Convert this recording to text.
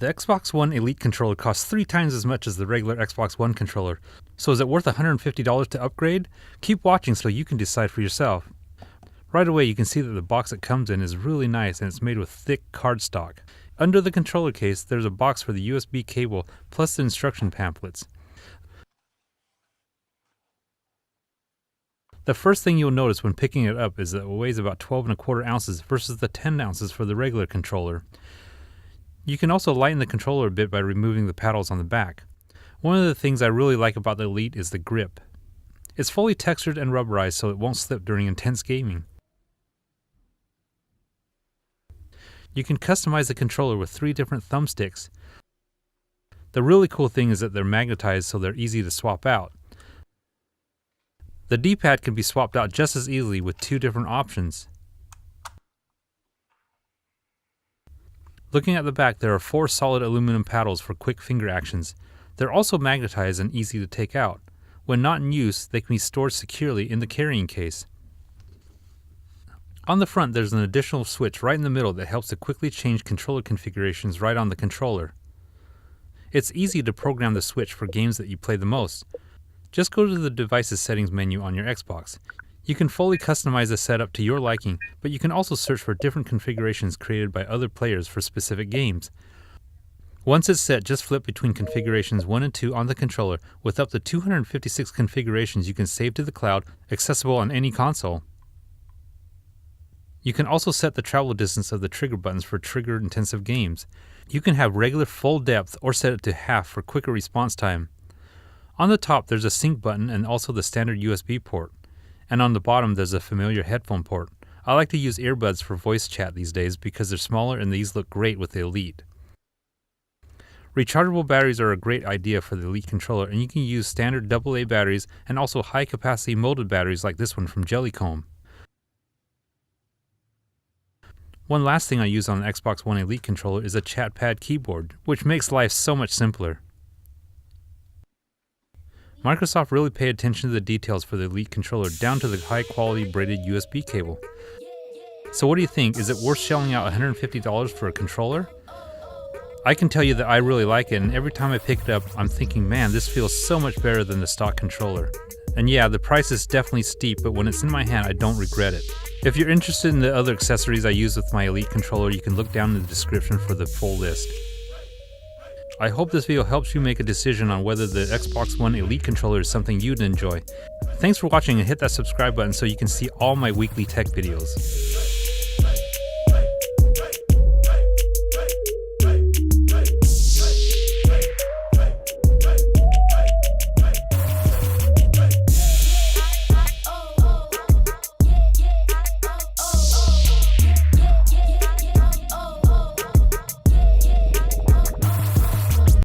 The Xbox One Elite controller costs 3 times as much as the regular Xbox One controller, so is it worth $150 to upgrade? Keep watching so you can decide for yourself. Right away you can see that the box it comes in is really nice and it's made with thick cardstock. Under the controller case there's a box for the USB cable plus the instruction pamphlets. The first thing you'll notice when picking it up is that it weighs about 12¼ ounces versus the 10 ounces for the regular controller. You can also lighten the controller a bit by removing the paddles on the back. One of the things I really like about the Elite is the grip. It's fully textured and rubberized so it won't slip during intense gaming. You can customize the controller with 3 different thumbsticks. The really cool thing is that they're magnetized so they're easy to swap out. The D-pad can be swapped out just as easily with 2 different options. Looking at the back, there are 4 solid aluminum paddles for quick finger actions. They're also magnetized and easy to take out. When not in use, they can be stored securely in the carrying case. On the front, there's an additional switch right in the middle that helps to quickly change controller configurations right on the controller. It's easy to program the switch for games that you play the most. Just go to the Devices Settings menu on your Xbox. You can fully customize the setup to your liking, but you can also search for different configurations created by other players for specific games. Once it's set, just flip between configurations 1 and 2 on the controller with up to 256 configurations you can save to the cloud, accessible on any console. You can also set the travel distance of the trigger buttons for trigger-intensive games. You can have regular full depth or set it to half for quicker response time. On the top there's a sync button and also the standard USB port. And on the bottom there's a familiar headphone port. I like to use earbuds for voice chat these days because they're smaller and these look great with the Elite. Rechargeable batteries are a great idea for the Elite controller, and you can use standard AA batteries and also high capacity molded batteries like this one from Jellycomb. One last thing I use on the Xbox One Elite controller is a chat pad keyboard, which makes life so much simpler. Microsoft really paid attention to the details for the Elite controller down to the high quality braided USB cable. So what do you think? Is it worth shelling out $150 for a controller? I can tell you that I really like it, and every time I pick it up I'm thinking, man, this feels so much better than the stock controller. And yeah, the price is definitely steep, but when it's in my hand I don't regret it. If you're interested in the other accessories I use with my Elite controller, you can look down in the description for the full list. I hope this video helps you make a decision on whether the Xbox One Elite controller is something you'd enjoy. Thanks for watching, and hit that subscribe button so you can see all my weekly tech videos.